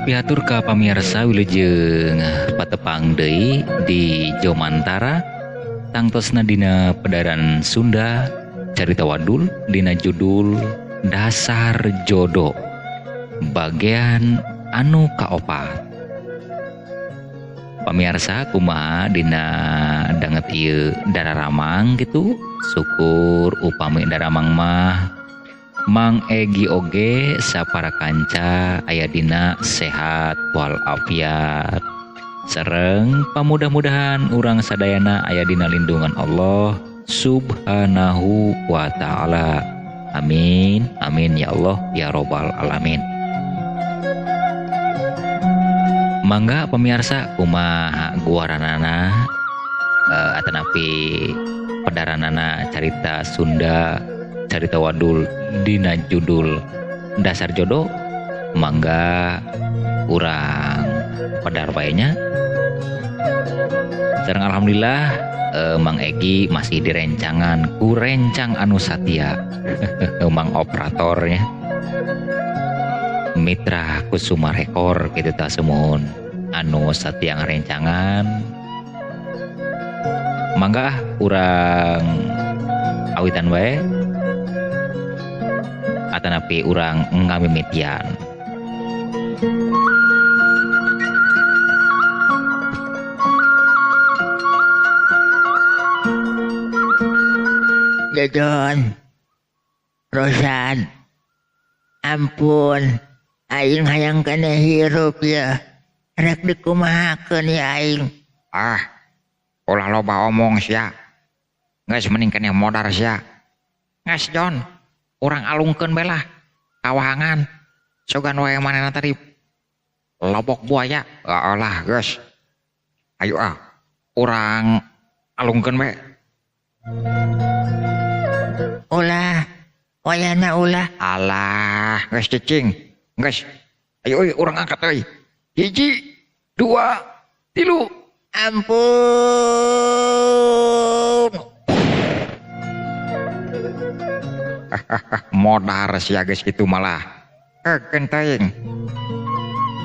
piatur ka pamirsa wilujeng patepang deui di Jomantara tangtosna dina pedaran Sunda carita wadul dina judul Dasar Jodoh bagian anu kaopat. Pamirsa kumaha dina danget ieu dararamang gitu syukur upami daramang mah Mang Egi oge sapara kanca aya dina sehat walafiat sareng pamudah-mudahan urang sadayana aya dina lindungan Allah Subhanahu wa ta'ala. Amin amin ya Allah ya robbal alamin. Mangga pemirsa kumaha guaranana atanapi pedaranana carita Sunda carita wadul dina judul Dasar Jodoh mangga urang pedar bae nya. Sareng alhamdulillah Mang Egi masih direncangan ku rencang anu satia Mang operatornya Mitra Kusuma Rekor gitu ta semun anu satia ngarencangan. Mangga urang awitan wae atanapi urang ngamimitian. Dodon, Rosan, ampun, aing hayang kena hirup ya, rek dikumahakeun ya aing. Ulah loba omong sia, geus mending keneh modar sia. Nges Jon, urang alungkeun belah, kawahangan, sogan wae manehna tadi lobok buaya, lah geus. Ayo urang alungkeun we. Ulah, wayana ulah. Alah, geus cicing, geus. Ayo urang angkat euy. 1, 2, 3. Ampun. Modar sia geus kitu malah. Keun teuing.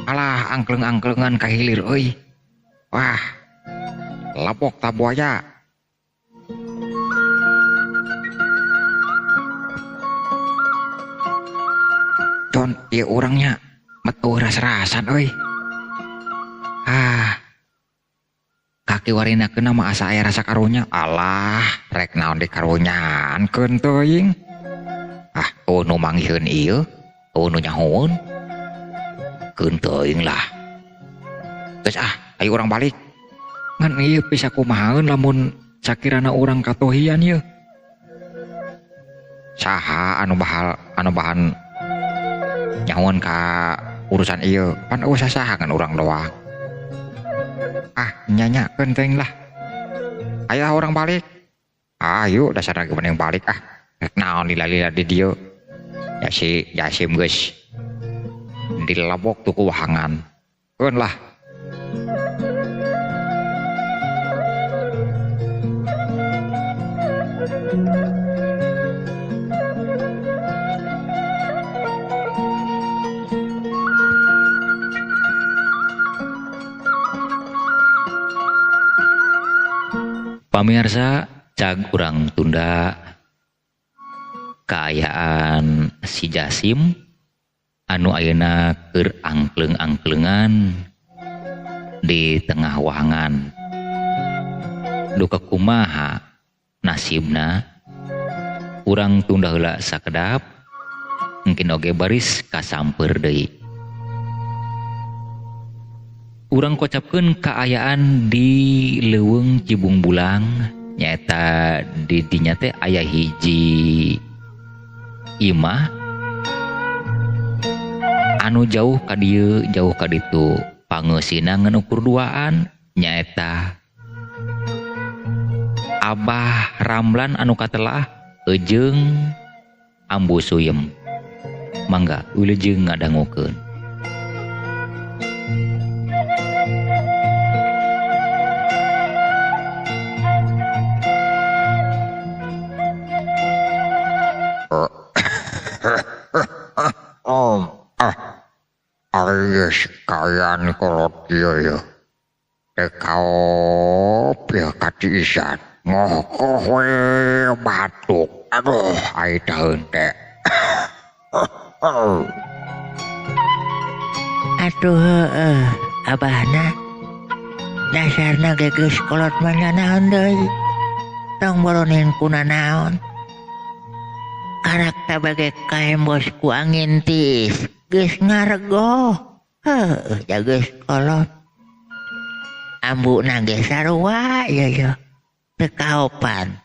Alah angkleng-angklengan ka hilir euy. Wah. Lapok ta buaya. Jon, ieu urangnya metu ras-rasan euy. Kaki warinakeun mah asa aya rasa karunya. Alah, rek naon dikarunyaankeun teuing. Nu mangieun ieu, nu nyahoun. Keun teuing lah. Geus ayo urang balik. Ngan ieu bisa kumahaeun lamun sakirana urang katohian ieu. Saha anu bahan nyahoun ka urusan ieu? Pan eueuh sasaha ngan urang doang. Nyanyakeun teuing lah. Aya urang balik. Ayo dasar lagi mending balik rek naon lila-lila di dieu. Ya si Jasim geus dilabok tuh kuwahangan. Keun lah. Pamirsa cag urang tunda kaayaan si Jasim anu ayeuna keur angkleng-angklengan di tengah wahangan. Duka kumaha nasibna urang tunda heula sakedap engkin oge baris kasamper deui. Urang kocapkeun kaayaan di leuweung Cibung Bulang nyaeta di dinya teh aya hiji imah anu jauh ka dieu jauh ka ditu pangeusina ngan ukur duaan nyaeta Abah Ramlan anu katelah Ejeung Ambu Suyem. Mangga wilujeng ngadangukeun. Kalian kolot kieu ya. Kaop ya katiisan. Ngokoh we batuk. Aduh, ai daun teh. Atuh abahna dasarna geus kolot mah naon deui. Tong boronin kuna naon. Karak tabage kaem bosku angin tis. Geus ngarego. Ya geus kolot. Ambuna ge sarua ya. Teu kaopan.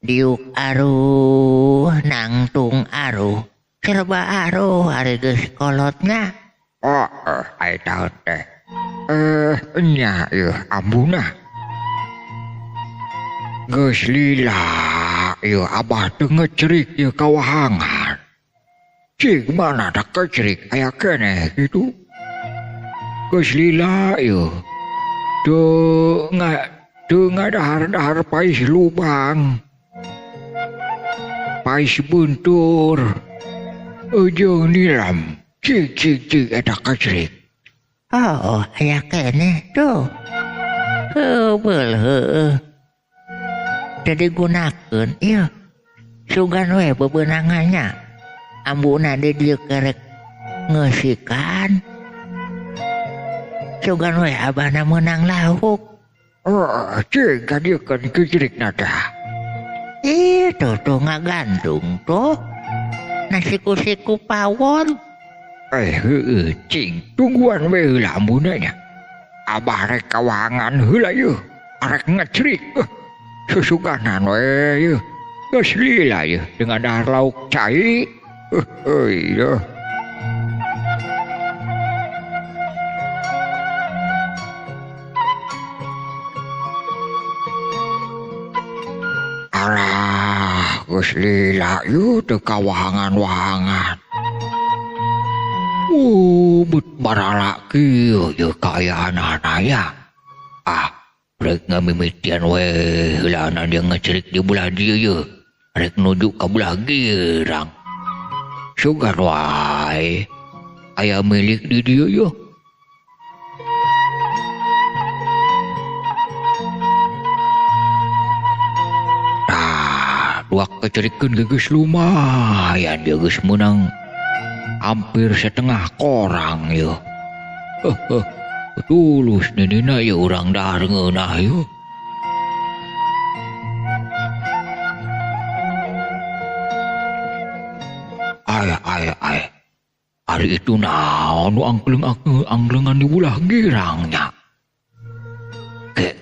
Diuk aruh, nangtung aruh. Serba aruh ari geus kolotna. Ai tahu teh. Nya ieu ambuna. Geus lila ieu abah teu ngecerik ieu kawahangan. Cing mana dak kecerik aya keneh kitu. Geus lila ieu. Teu ngadahar-dahar pais lubang. Pais buntur. Jeung niram. Cing eta kecerik. Oh, aya keneh tuh. Heupeul. Teu digunakeun ieu. Sugan we bebeunangannya. Ambuna di dieu kerek ngeusikan. Sugan we abahna meunang lahuk. Cing kadieun kecerikna teh. Itu tuh ngagantung tuh. Nasiku-siku pawon. Cing, tungguan we heula ambunanya. Abah rek kawangan heula yeuh. Arek ngecerik. Susuganan we yeuh. Geus lila yeuh dengan dahar lauk cai. Yeuh. Alah, geus lila yeuh teu kawahangan-wahangan. Bet barala kieu ye kaayana ya. Rek ngamimitian we heulana dia ngecerik di belah dieu ye. Rek nuju ka belah girang. Sugan wae aya milik di dieu ye. Duak kecerikeun geus lumayan dia geus meunang hampir setengah korang yo. Tulus nenina ya urang dahar ngeunah yo. Ay. Hari itu naon nu angklengan di bulah girangnya. Ke.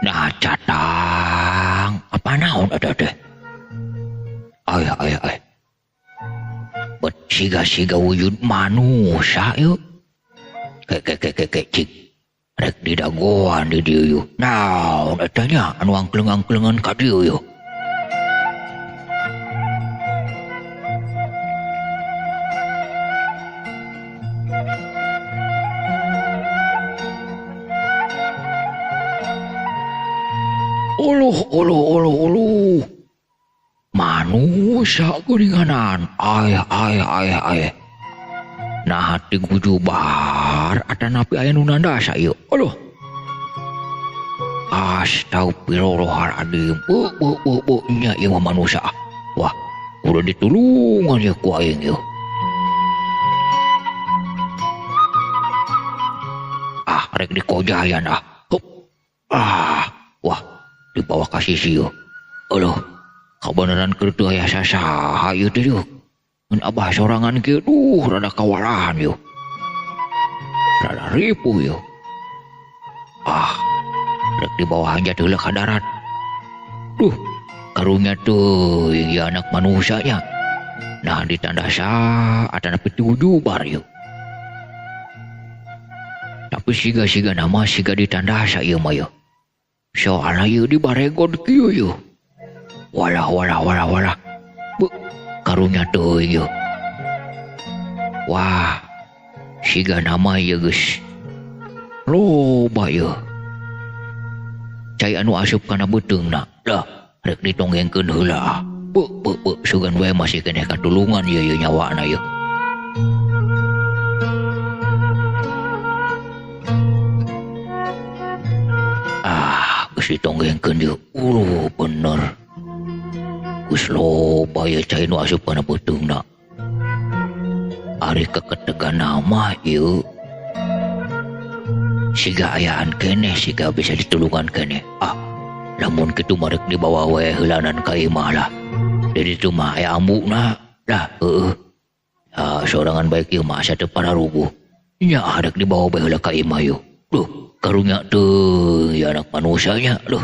Nah catang apa naon ada deh. Ay. Bet siga wujud manusia yuk. Ke cik. Rek di dagoan di dieu yuk. Naon etanya anu angkleng-angklengan ka dieu yuk. Uluh. Manusia geuninganan. Ay. Nah hati gujubar ada napi aya nu nandasa ieu. Uluh. Astagfirullahaladzim. Nya ieu mah manusia. Wah, udah ditulungan ya ku aing ieu. Rek dikojayan wah, dibawa ka sisi ieu. Uluh. Kabeneran keur teu aya sasaha ieu teh yuk. Mun abah sorangan kieu rada kawalahan yuk. Rada ripuh yuk. Rek dibawa hanjat heula ka darat. Karunya tuh yang anak manusianya. Nah ditandasa ada napi tujubar yuk. Tapi siga nama siga ditandasa ieu mah yuk. Soalna ieu dibaregod kieu yuk. Walah. Karunya teuing yeuh. Wah. Siga nama ieu geus. Loba yeuh. Cai anu asup kana beuteungna. Dah, rek ditonggengkeun heula. Sugan wae masih keneh katulungan ieu nyawana yeuh. ditonggengkeun dieu. Bener. Geus loba ieu cai nu asup kana beuteungna. Ari keketegan nama ieu. Siga ayaan keneh, siga bisa ditulungan keneh. Lamun kitu marek dibawa we heulanan ka imah lah. Jadi itu mah aya ambuna. Dah, sorangan baik ieu mah asa teu pararuguh. Nya harek dibawa we heula ka imah ieu. Duh, karunya teu ya anak manusia nya, duh.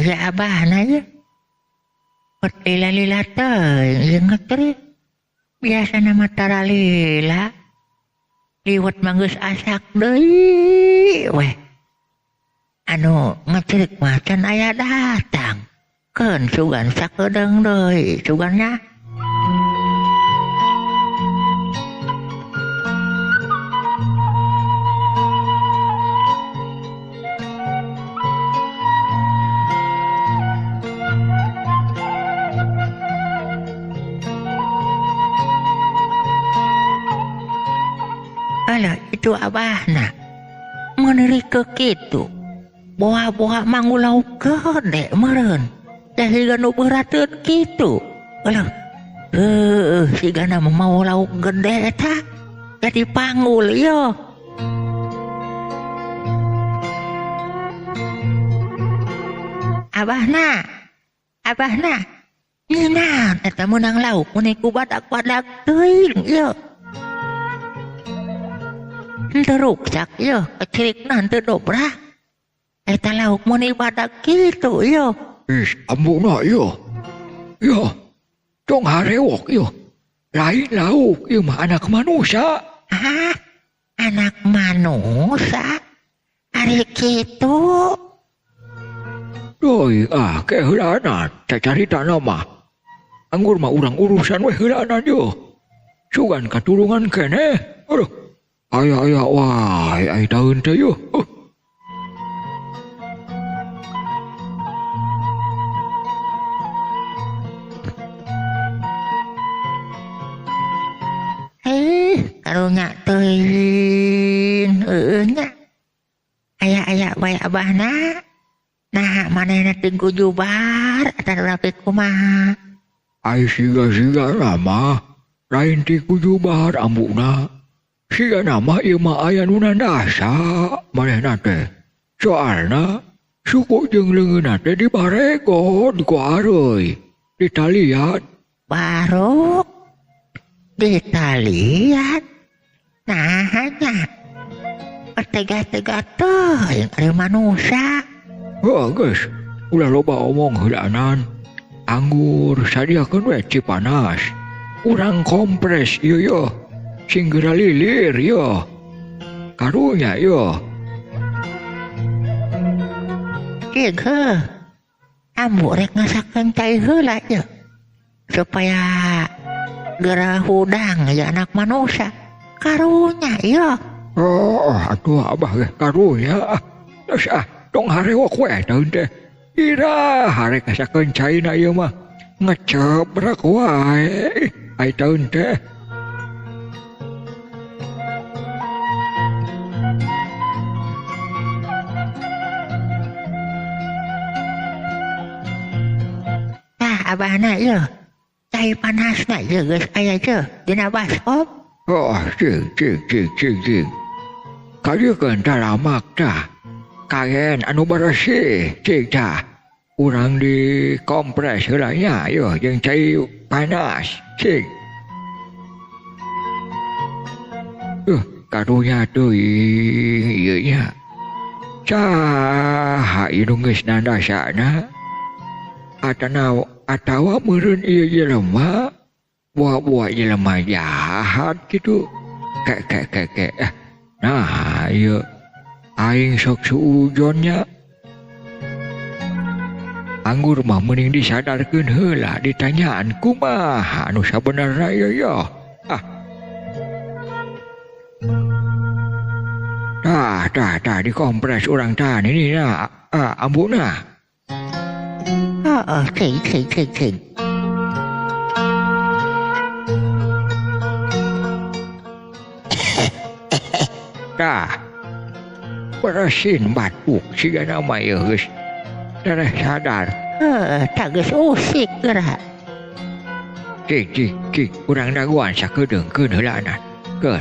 Ya abahna ya. Lila-lila teuing ieu ngetri. Biasa nama tara lila. Liwat manggeus asak deui we. Anu ngecerik mah can aya datang. Keun sugan sakedeung deui sugannya. Alah itu abahna menerika kitu boha-boha mangulau gede meureun siga nu beurateun kitu. Alah siga na mau lauk gede eta jadi panggul yo. Abahna nyinaon eta meunang lauk mun ku badak-badak teuing yo. Teruksak yo, kecirikna teu dobra. Eta lauk mun ibadah kitu yo. Ambuna yo. Yo. Tong harewok yo. Lain lauk ieu mah anak manusia. Anak manusia? Ari kitu. Doi keheulanan cacaritana mah. Anggur mah urang urusan we heulanan yo. Sugan katulungan keneh. Aduh. Aya wah, ai daun teh yo. Karunya teuing nya. Aya bae abahna. Nah, manehna teu kujubar atawa rapi kumaha? Ai siga-siga mah lain ti kujubar ambuna. Siga nama ieu mah aya nu nandasa manehna teh. Soalna suku jeung leungeunna teh dibaregon ku areuy, ditalian. Barok ditalian. Nah nya. Tega-tega teuing ari manusia. Geus, ulah loba omong heulanan. Anggur sadiakeun we Cipanas. Urang kompres ieu yo. Singgera lilir yo. Karunya yo. Kieu ambu rek ngasakeun cai heula yo. Supaya geura hudang ya anak manusia. Karunya yo. Atuh abah ge karunya. Terus tong harewok we daun teh. Ira harek ngasakeun caina ieu mah ngecebrak wae. Ai daun teh. Abahna yo. Cai panasna yo geus aya yo dina baskop. Cing. Kadiekeun talamak tah. Kaen anu bersih cing tah. Urang di kompres heula nya yo jeung cai panas cing. Karunya teuing ieu nya. Cah ieu geus nandasana. Atawa meureun ieu jelema buah jelema jahat gitu. Kek. Nah, ieu aing sok suujonnya. Anggur mah mending disadarkeun heula, ditanyaan kumaha anu sabenerna ieu yo. Tah dikompres urang tah ini ambuna. Cing. Tah, berasin batuk siga nama ieu geus. Darah sadar. Tak geus usik geura. Cik, urang daguan sakedeungkeun heulana. Keun.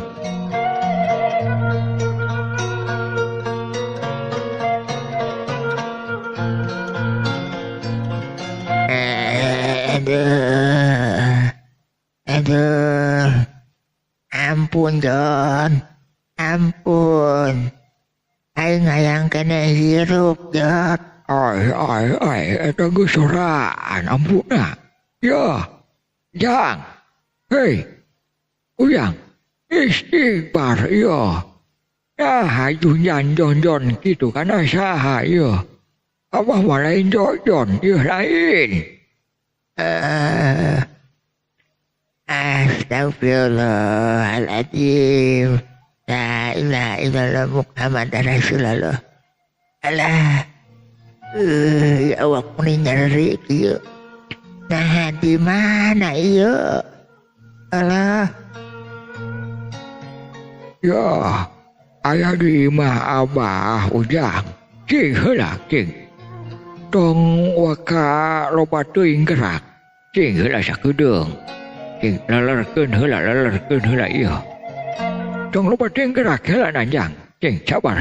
Aduh. Ampun, Jon. Ampun. Aing hayang kena hirup, Jon. Ai, eta geus soraan ampuna. Ya. Jang. Hei. Uyang. Istighfar ya. Nah, hajunyan Jon kitu kana saha ya. Abah mah lain Jon, ieu lain. Astagfirullahaladzim. La ilaha illallah Muhammad Rasulullah. Alah. Ya Allah, kuning nyeri kieu. Nah, di mana ieu? Alah. Ya, aya di imah Abah Ujang. Cing heula, cing. Tong waka loba teuing gerak. Cing heula sakedeung. Cing lelerkeun heula ieu. Tong loba teuing gerak heula nanjang. Cing sabar.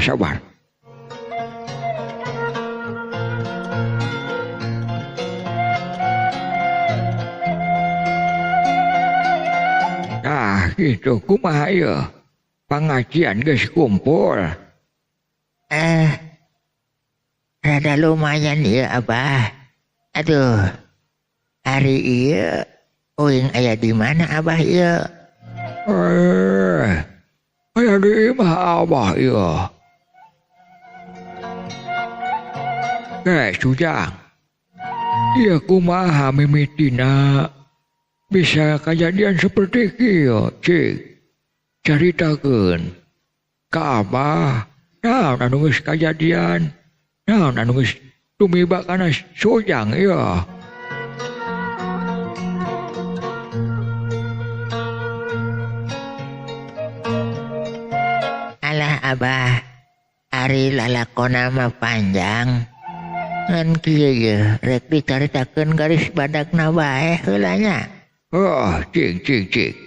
Nah, gitu kumaha ieu? Pangajian geus kumpul. Rada lumayan ya Abah. Aduh. Hari ieu uing aya di mana Abah ieu? Aya di imah Abah ieu. Sujang. Ieu kumaha mimitina bisa kejadian seperti kieu, Cik. Caritakeun ka Abah. Naon anu geus kajadian? Naon anu geus tumiba kana Sujang ieu? Alah Abah, ari lalakona mah panjang. Ngan kieu ye rek dicaritakeun garis badagna bae heula nya. Cik.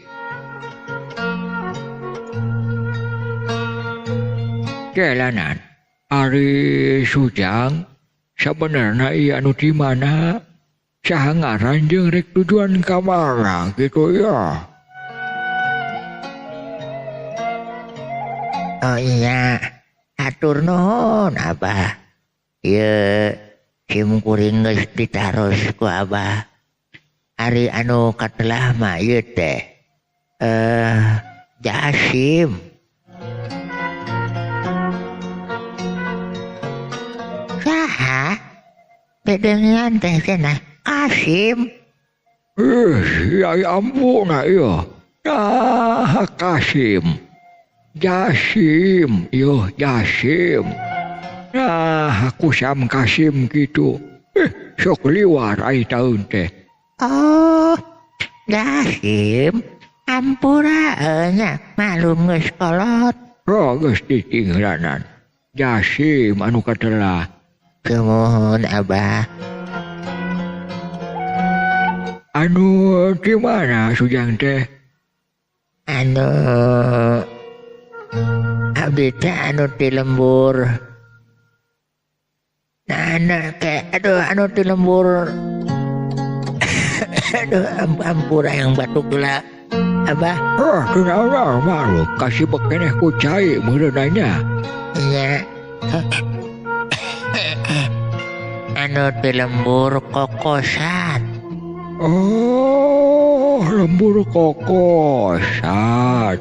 Kelanan, ari Sujang sabenerna ieu anu di mana? Saha ngaran jeung rek tujuan ka mana kitu ya? Oh iya, atur nuhun Abah. Ieu sim kuring geus ditaros ku Abah. Ari anu katelah mah ieu teh Jasim. Saha? Bedengan teh cenah Kasim. Ya ampun ieu. Nah, Kasim. Jasim. Nah, aku sam Kasim gitu. Sok liwat ai taun teh. Oh, Jasim. Ampura nya malum geus kolot. Geus ditinggalanan. Jasim anu katelah. Kemohon Abah. Anu di mana Sujang teh? Anu abdi teh anu di lembur. Nah, anu di lembur. Aduh, ampura yang batuk gula. Abah. Kenapa malu? Kasih bekeneh ku cai meureunanya. Iya. Anu di lembur kokosan. Oh, lembur kokosan.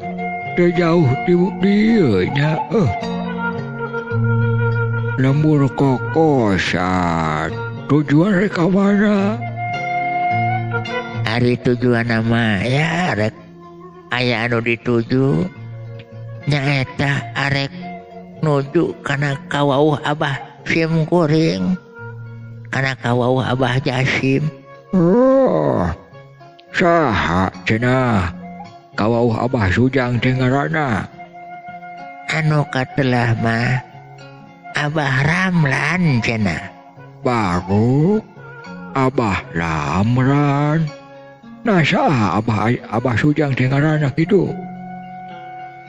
Teu jauh di dieu nya. Lembur kokosan. Tujuan rek ka mana? Ari tujuan nama ya rek aya anu dituju nyaeta arek nuju kana kawauh Abah sim kuring kana kawauh Abah Jasim. Saha cenah kawauh Abah Sujang teh ngaranna? anu katelah mah Abah Ramlan cenah. Baru Abah Ramran. Nah saha Abah Sujang teh ngaranna kitu?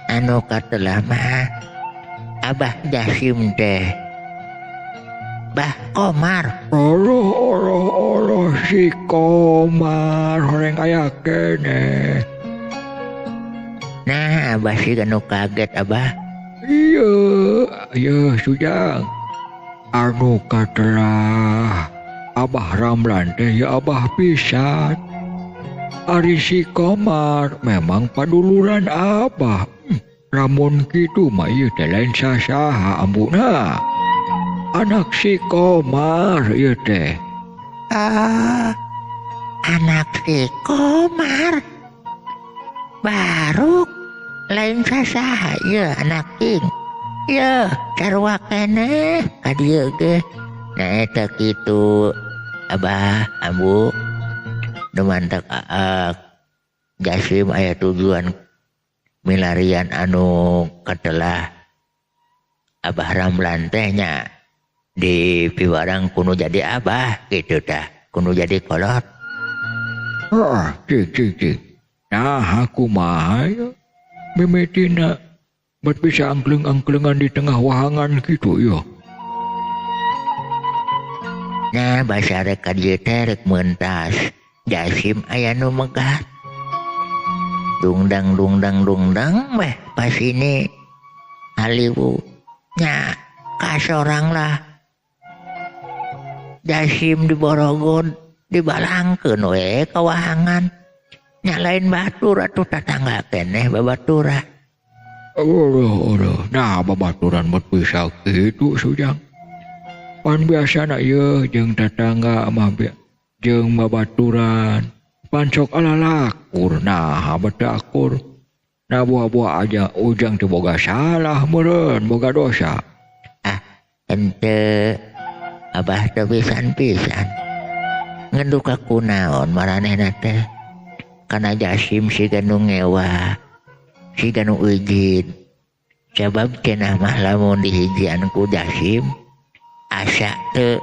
Anu katelah mah Abah Jasim teh Bah Komar. Oroh si Komar horeng aya kene. Nah Abah sih anu kaget Abah. Iya Sujang. Anu katelah Abah Ramlan teh ya Abah pisan. Ari si Komar memang paduluran Abah. Ramun kitu mah ieu teh lain sasaha ambuna. Anak si Komar ieu teh. Anak si Komar. Baruk lain sasaha ieu anak king. Ieu sarua keneh ka dieu ge. Nah eta kitu Abah Ambu. Dumantak Jasim aya tujuan milarian anu katelah Abah Ramlan teh nya di piwarang kudu jadi Abah gitu dah, kudu jadi kolot. Cik. Nah aku mah ya mimitina bet bisa angkleng-angklengan di tengah wahangan gitu ya. Nah basa rek ka dieu teh rek mentas Jasim aya nu megat. Dungdang weh pas ini Haliwu nya kasorang lah Jasim di Borogon dibalangkeun we ka wahangan nya lain batur atuh tatangga keneh babatura. Nah babaturan bet bisa kitu Sujang. Pan biasana ieu jeung tatangga mah jeung babaturan pancok alalakur nah betakur nah buah-buah aja ujang teu boga salah meureun boga dosa. Ente Abah teh pisan ngenduk aku naon maranehna teh kana Jasim siga nu ngewa siga nu eujin sabab cenah mah lamun dihijian ku Jasim asa teu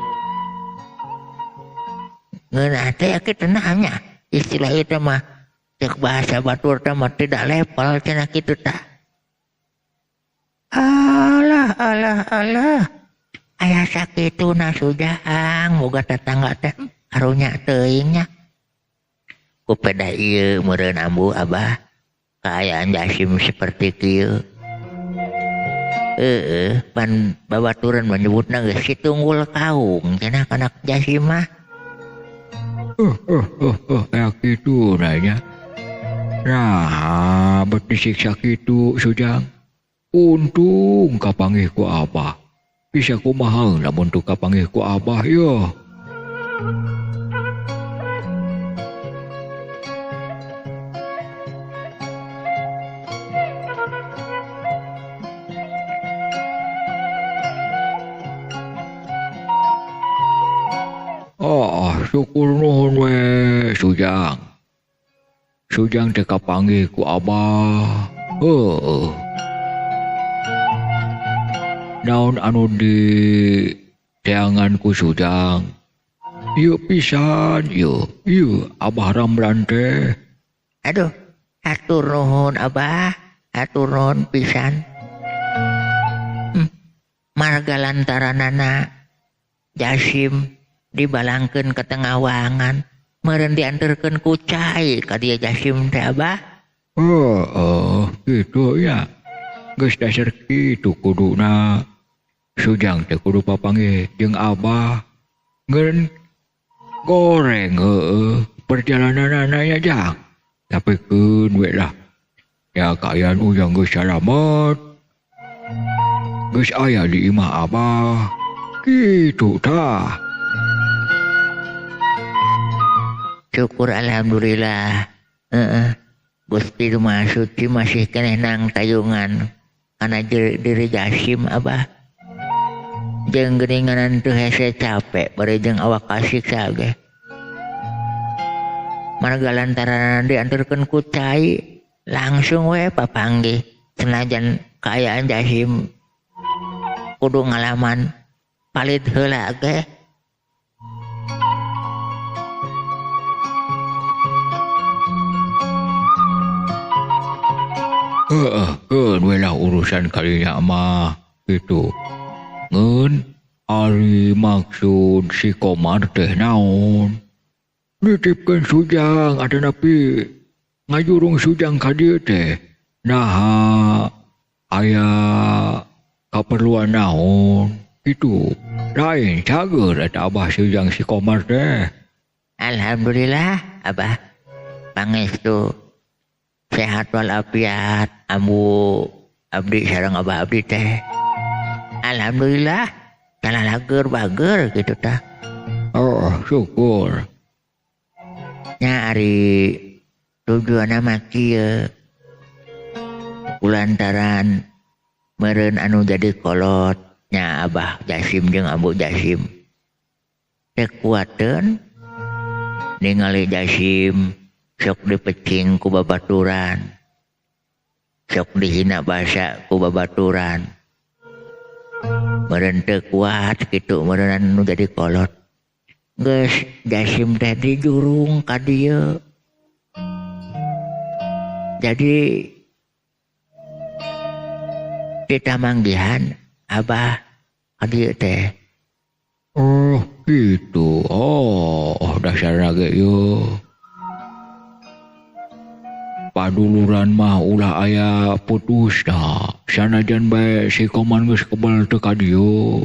ngeunah teh kitu nanya istilah itu mah cek bahasa batur teh mah tidak level cenah kitu tah. Alah aya sakituna Sujang boga tetangga teh karunya teuing nya ku peda ieu meureun ambu Abah kaayaan Jasim seperti kieu. Pan babaturan menyebutna geus si tunggul kaung cenah anak Jasim mah. Ya gitu nanya. Nah, bet disiksa kitu Sujang. Untung kapanggih ku Abah. Bisa kumaha lamun teu kapanggih ku Abah yo. Syukur nuhun we Sujang. Sujang teh kapanggih ku Abah. Naon anu di teangan ku Sujang. Ieu pisan ieu Abah Ramlan teh. Aduh, hatur nuhun Abah, hatur nuhun pisan. Marga lantaranana Jasim dibalangkeun ke tengah wahangan meureun dianterkeun ku cai ka dieu Jasim teh Abah. Gitu ya. Geus dasar kitu kuduna. Sujang teh kudu papanggih jeung Abah. Ngeun goreng perjalananana ya Jang. Tapikeun we lah. Ya kaayaan ujang geus salamet. Geus aya di imah Abah. Kitu tah. Syukur alhamdulillah. Gusti Maha Suci masih keneh nang tayungan kana diri Jasim Abah. Jeung geuninganan teu hese capek bari jeung awak kasiksa ge. Marga lantaran dianterkeun ku cai langsung we papanggih senajan kaayaan Jasim kudu ngalaman palit heula ge. Keun we lah urusan kalinya mah gitu. Ngeun ari maksud si Komar teh naon? Nitipkeun Sujang ada napi ngajurung Sujang ka dieu teh. Naha aya kaperluan naon gitu. Lain cager eta Abah Sujang si Komar teh. Alhamdulillah Abah pangestu sehat walafiat ambu abdi sareng Abah abdi teh. Alhamdulillah talalager bager gitu tah. Oh syukur. Nya ari tujuanna mah kieu. Kulantaran meureun anu jadi kolot nya Abah Jasim jeung Ambu Jasim. Teu kuateun ningali Jasim sok dipecing ku babaturan, sok dihina basa ku babaturan. Meureun teu kuat kitu meureun anu jadi kolot. Geus Jasim teh dijurung ka dieu. Jadi kita manggihan Abah ka dieu teh. Oh gitu. Oh dasarna ge yeuh. Paduluran mah ulah aya putusna. Sanajan bae si Koman geus kebal teu ka dieu.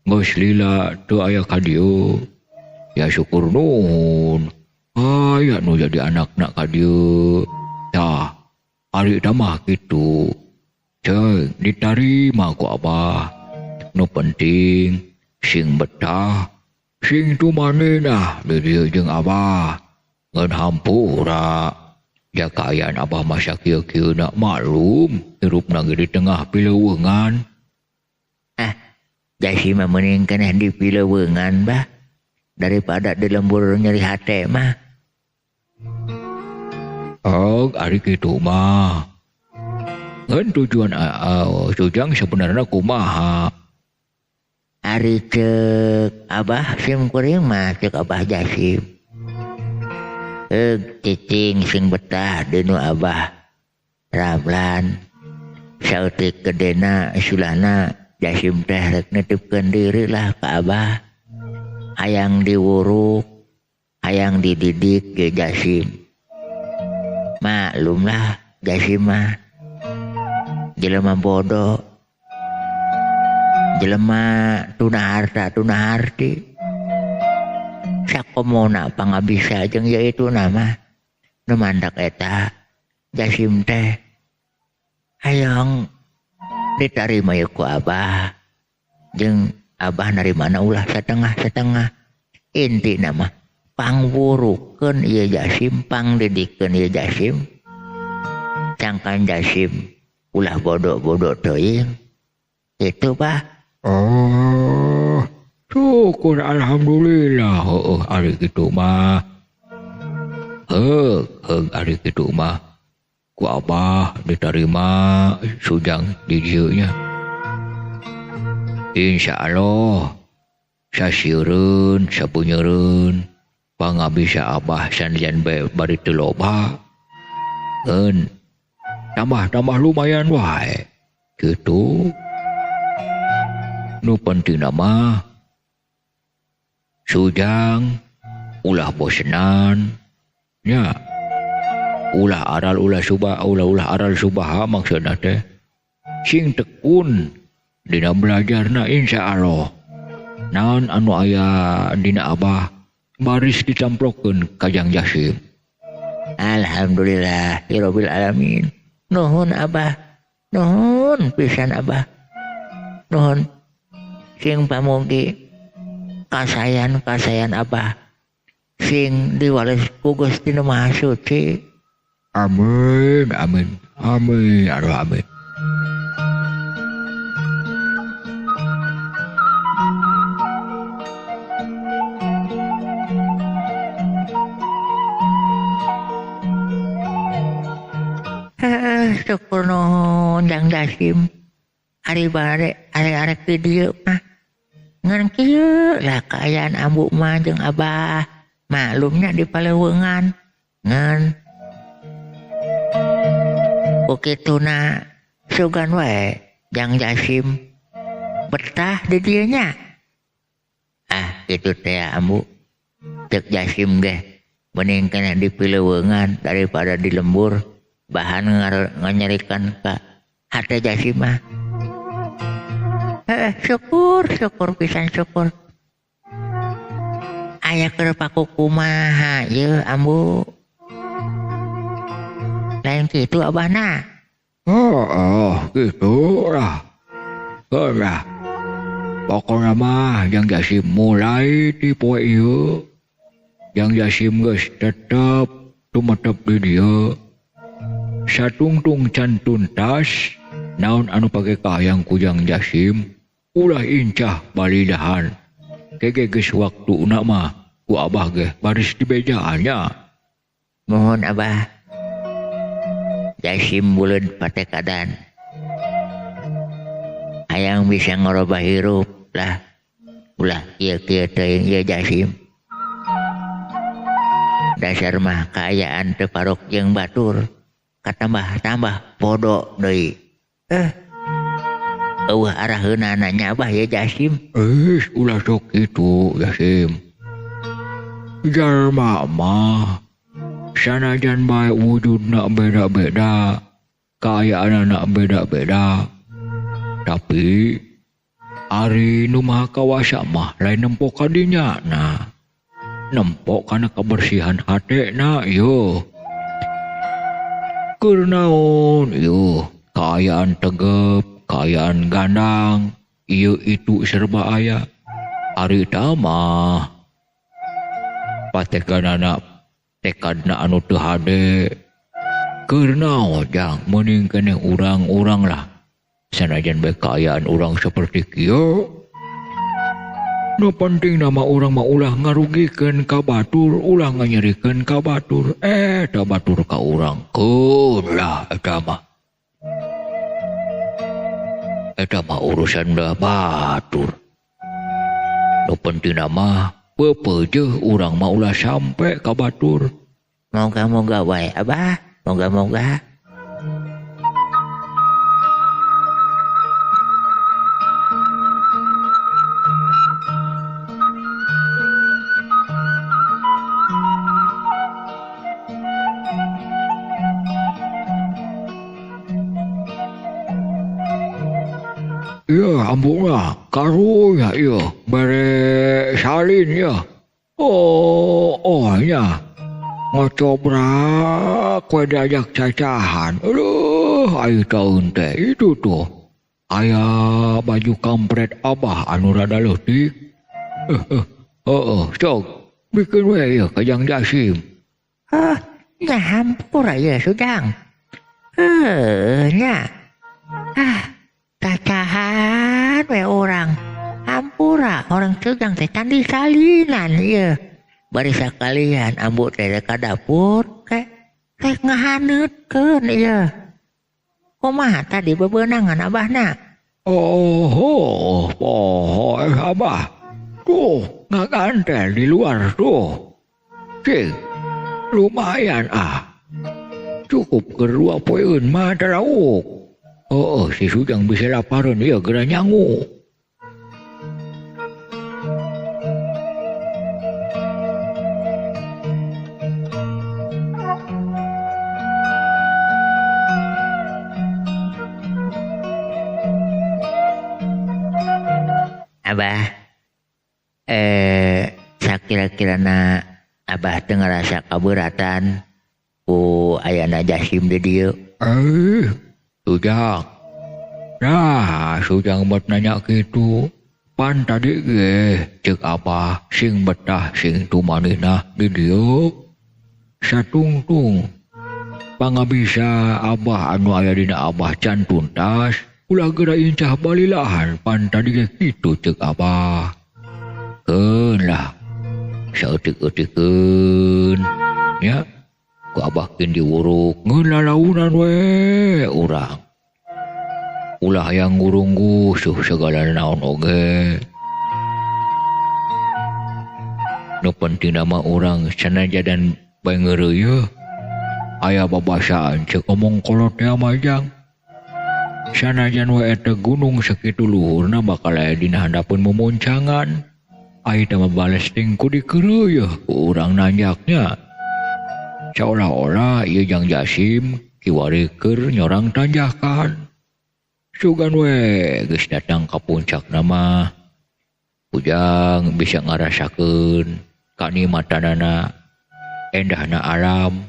Geus lila teu aya ka dieu. Ya syukur nuhun. Aya nu jadi anakna ka dieu. Tah, ari teh mah kitu. Ceuk ditarima ku Abah. Nu penting sing betah, sing tumanena di dieu jeung Abah. Ngan hampura. Ya kaayaan Abah masa kieu-kieu nak maklum hirupna ge di tengah pileuweungan. Jasim mah mending keneh di pileuweungan bah daripada di lembur nyeri hate mah. Oh, ari kitu mah. Ngan tujuan Sujang sebenarnya kumaha? Ari ceuk Abah sim kuring mah ceuk Abah Jasim. Cicing sing betah dinu Abah Ramlan sautik gedena sulana Jasim teh rek netepkeun diri lah ka Abah. Hayang diwuruk, hayang dididik ge Jasim. Maklum lah Jasim mah jelema bodoh, jelema tuna harta tuna harti. Sakomona pangabisa jeung yaitu nama nu mandak eta Jasim teh hayang ditarima ya ku Abah jeung Abah narimana ulah satengah-satengah. Intina mah pangwurukeun ieu Jasim, pangdidikeun ieu Jasim. Cangkan Jasim ulah bodoh-bodoh teuing. Itu Bah. Oh, syukur alhamdulillah. Heueuh ari kitu mah. Ari kitu mah. Ku Abah diterima Sujang di dieu nya. Insyaallah sasiereun sapunyereun pangabisa Abah sanajan bari teu loba. Ngeun tambah lumayan wae. Kitu. Nu pentingna mah Sujang ulah bosenan nya. Ulah aral subaha maksudna teh sing tekun dina belajarna insyaallah. Naon anu aya dina Abah baris dicamplokeun ka Jang Jasim. Alhamdulillah rabbil alamin. Nuhun Abah, nuhun pisan Abah. Nuhun sing pamugi kasayan Abah sing diwales ku Gusti Nu Maha Suci. Amin. Aduh amin. Syukur nuhun naon Jang Jasim ari bare arek-arek di dieu mah ngan kieu lah kaayaan ambu mah jeung abah maklumnya di Paleuweungan ngan ukituna sugan wae Jang Jasim betah di dieu nya kitu teh ambu cek Jasim ge mending kena di Paleuweungan daripada di lembur bahan nganyerikan ka hate Jasim mah syukur pisan syukur aya keur paku kumaha ieu ambu lain kitu abahna gitu lah pokoknya mah Jang Jasim mulai di poe ieu Jang Jasim geus tetep tumetep di dieu satungtung can tuntas naon anu pake kahayang ku Jang Jasim ulah incah balidahan kege geus waktuna mah ku abah ge baris di bejaannya mohon abah Jasim buleud patekadan hayang bisa ngarobah hirup lah ulah kieu-kieu teuing ieu Jasim dasar mah kaayaan teu parok jeung batur katambah-tambah podo deui eueuh araheunana nya abah ya Jasim ulah sok kitu Jasim jalma mah sanajan bae wujudna beda-beda kaayaanna beda-beda tapi ari nu maha kawasa mah lain nempok ka dinyana nempok kana kebersihan hatena yo keur naon yo kaayaan tegep kaayaan gandang ieu itu serba aya ari tamah patekanana tekadna anu teu hade keur naon Jang mending keneh urang-urang lah sanajan bae kaayaan urang seperti kieu nu penting nama urang mah ulah ngarugikeun ka batur ulah nganyerikeun ka batur da batur ka urang keun lah eta mah urusan da batur nu penting nama pepeujeuh urang mah ulah sampe ka batur moga-moga wae abah moga-moga iya ambuna karunya iya bare salin ya nya ngocobrak kue diajak cacahan ayo tahun teh itu tuh aya baju kampret abah anu rada leutik sok bikin we ya ka Jang Jasim nya hampura ya Sujang nya cacahan we orang hampura orang Sujang teh can disalinan ieu bari sakalian ambu teh ka dapur rek ngahaneutkeun ieu kumaha tadi bebeunangan abahna abah tuh ngagantel di luar tuh cing lumayan cukup kedua poeun mah tarauk si Sujang bisa laparan ya geura nyangu abah sakira-kirana abah teu ngarasa kabeuratan ku ayana Jasim di dieu Sujang Sujang bet nanya gitu pan tadi ge cek apa sing betah sing tumanina di dieu satungtung pangabisa abah anu aya dina abah can tuntas ulah geura incah balilahan pan tadi ge kitu cek abah keun lah saeutik-eutikeun ya ku abah keun diwuruk ngeun lalaunan we urang ulah yang ngurunggusuh segala naon oge. Nu penting nama orang sanaja dan bangeureuy aya babasaan ceuk omong kolotnya majang. Sanajan we eta gunung sakitu luhurna bakal aya dina handapeun memoncangan. Aida mabales tingku dikeureuy ku urang nanjaknya. Seolah-olah ieu Jang Jasim kiwari keur nyorang tanjakan. Sugan we geus datang ka puncakna mah ujang bisa ngarasakeun kanikmatanana endahna alam,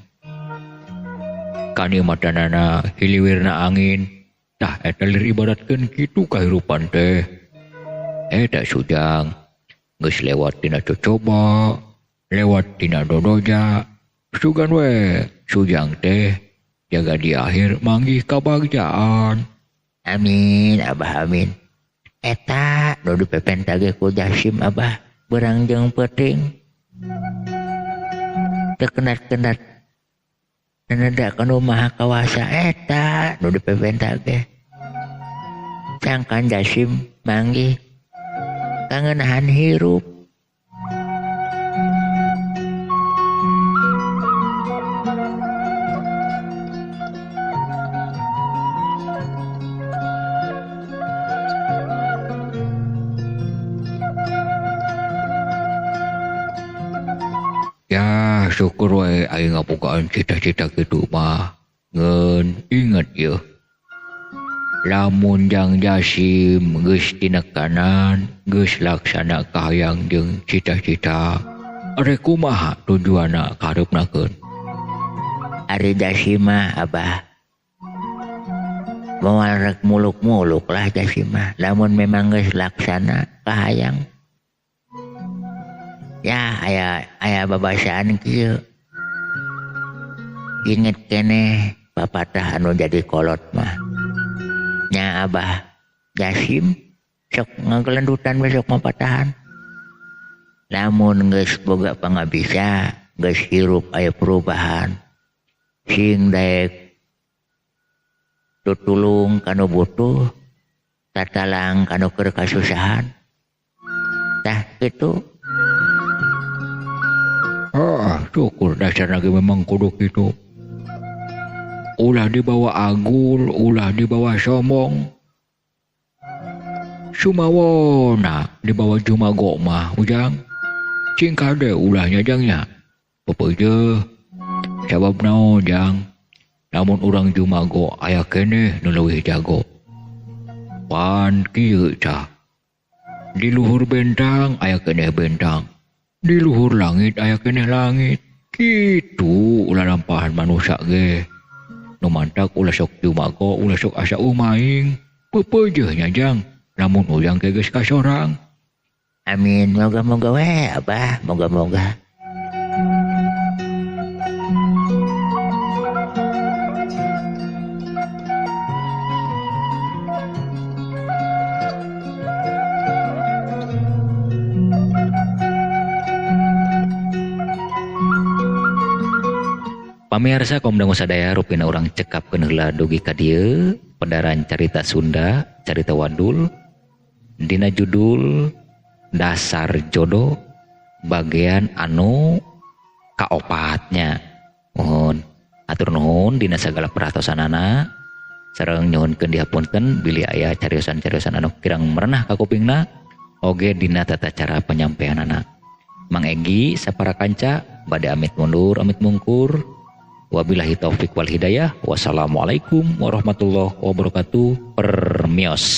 kanikmatanana hiliwirna angin. Tah eta lir ibaratkeun kitu kahirupan teh. Eta Sujang geus lewat tina cocoba, lewat tina dodoja. Sugan we Sujang teh jaga di akhir manggih kabagjaan. Amin Abah amin. Eta nu dipepentage ku Jasim Abah beurang jeung peuting. Teu kendat-kendat nanda kanu maha kawasa eta nu dipepentage. Sangkan Jasim manggih kangenahan hirup. Ya syukur we aing ngabogaan cita-cita kitu mah. Ngeun inget yeuh. Lamun Jang Jasim geus tinekanan, geus laksana kahayang jeung cita-cita. Are kumaha tujuanna kaharepnakeun? Ari Jasim mah Abah moal rek muluk-muluk lah Jasim mah. Lamun memang geus laksana kahayang. Ya aya babasaan kieu. Inget keneh papatah anu jadi kolot mah. Nya Abah Jasim sok ngagelendutan besok mapatahan. Lamun geus boga pangabisa, geus hirup aya perubahan. Sing daek tutulung kanu butuh, tatalang kanu keur kasusahan. Tah kitu. Syukur dasar lagi memang kudu gitu. Ulah dibawa agul, ulah dibawa sombong. Sumawona dibawa jumago mah ujang. Cingkade ulahnya jangnya. Pepeuje sabab naon jang. Namun urang jumago aya keneh nu leuwih jago. Pan kieu cah. Di luhur bentang aya keneh bentang. Di luhur langit aya keneh langit. Kitu ulah lampahan manusia ge. Nu mantak ulah sok jumago, ulah sok asa umaing. Pepeujeuh nya jang. Lamun ujang ge geus kasorang. Amin, moga-moga we Abah, moga-moga. Pamirsa kaum dangu sadaya rupina urang cekapkeun heula dugi ka dieu pedaran carita Sunda, carita Wadul dina judul Dasar Jodoh bagian anu kaopatnya. Mohon atur nuhun dina sagala perhatosanana sareng nyuhunkeun dihapunten bilih aya cariosan-cariosan anu kirang merenah ka kupingna oge dina tata cara penyampaianana. Mang Egi sapara kanca bade amit mundur amit mungkur. Wabillahi taufik wal hidayah. Wassalamualaikum warahmatullahi wabarakatuh. Permios.